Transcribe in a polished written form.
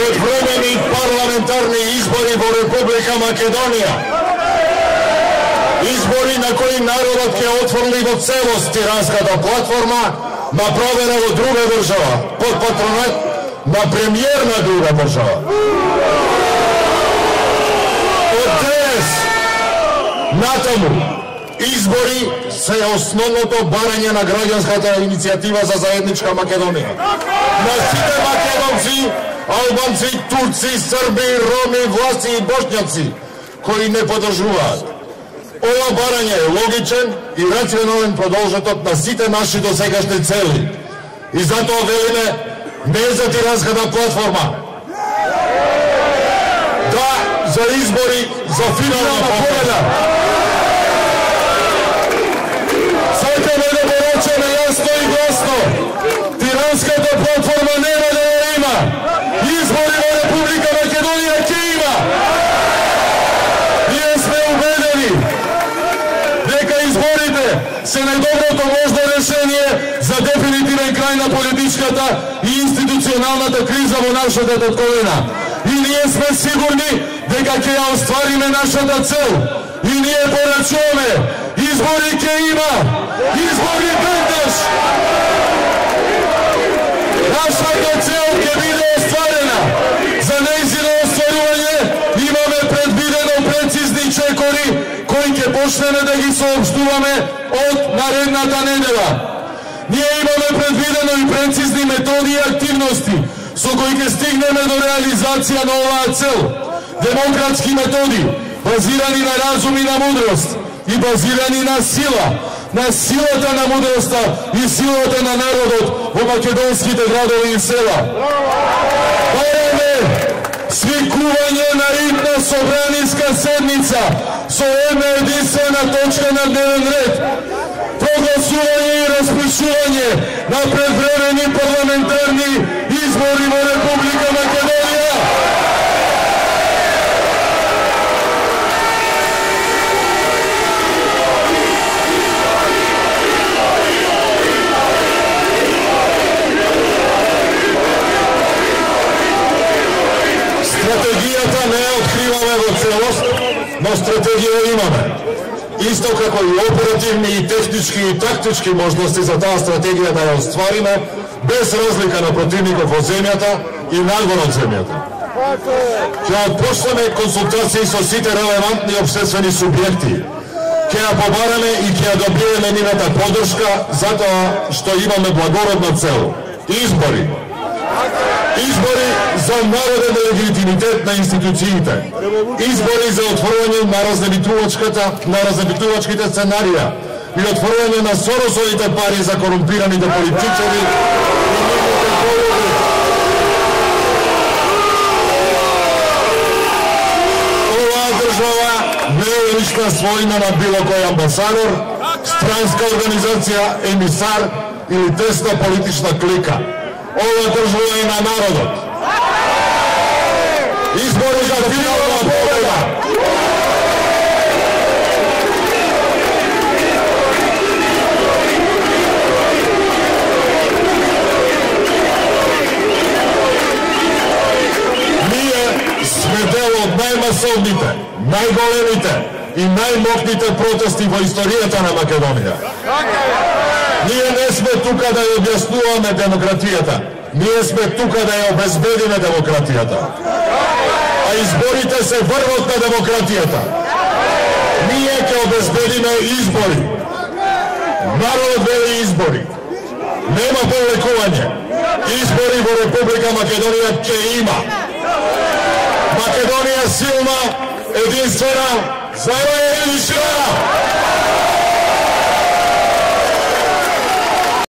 отворени парламентарни избори во Република Македонија. Избори на кои народот ќе отфрли во целост тиранската платформа на провера во друга држава, под патронат на премиер на друга држава. Од днес натаму избори се основното барање на граѓанската иницијатива за заедничка Македонија. На сите македонци, албанци, турци, срби, роми, власци и бошњаци кои не подржуваат. Ова барање е логичен и рационален продолжеток на сите наши досегашни цели. И затоа велиме не за тиранската платформа. Да, за избори, за финална победа. Сакаме да порачаме јасно и гласно. Тиранската платформа нема да ја има. Избори во Република Македонија ќе има. Ние сме убедени дека изборите се најдоброто можно решение за дефинитивен крај на политичката и институционалната криза во нашата татковина. И ние сме сигурни дека ќе ја оствариме нашата цел. И ние порачуваме, избори ќе има, избори веднаш. Нашата цел ќе биде остварена. За нејзино остварување имаме предвидено прецизни чекори кои ќе почнеме да ги соопштуваме од наредната недела. Ние имаме предвидено и прецизни методи и активности со кои ќе стигнеме до реализација на оваа цел. Демократски методи, базирани на разум и на мудрост и базирани на сила, на силата на мудроста и силата на народот во македонските градови и села. Бараме свикување на идна собраниска седница со една единствена точка на дневен ред, прогласување и распишување на предвремени парламентарни избори во Република Македонија. Стратегијата не ја откриваме во целост, но стратегија имаме. Исто како и оперативни и технички и тактички можности за таа стратегија да ја оствариме, без разлика на противников во земјата и надвор од земјата. Ќе отпочнеме консултации со сите релевантни општествени субјекти. Ќе ја побараме и ќе ја добиеме нивната поддршка затоа што имаме благородна цел. Избори. Избори за народен легитимитет на институциите. Избори за отворување на разнебитувачките сценарија и отворување на Соросовите пари за корумпираните политичари. Оваа држава не е лична својна на било кој амбасадор, странска организација, емисар или тесна политична клика. Ова држава е на народот. Избори за финална победа. Ние сме дел од најмасовните, најголемите и најмокните протести во историјата на Македонија. Ние не сме тука да ја објаснуваме демократијата. Ние сме тука да ја обезбедиме демократијата. А изборите се врвот на демократијата. Ние ќе обезбедиме избори. Народот вели избори. Нема повлекување. Избори во Република Македонија ќе има. Македонија силна, единствена, заедно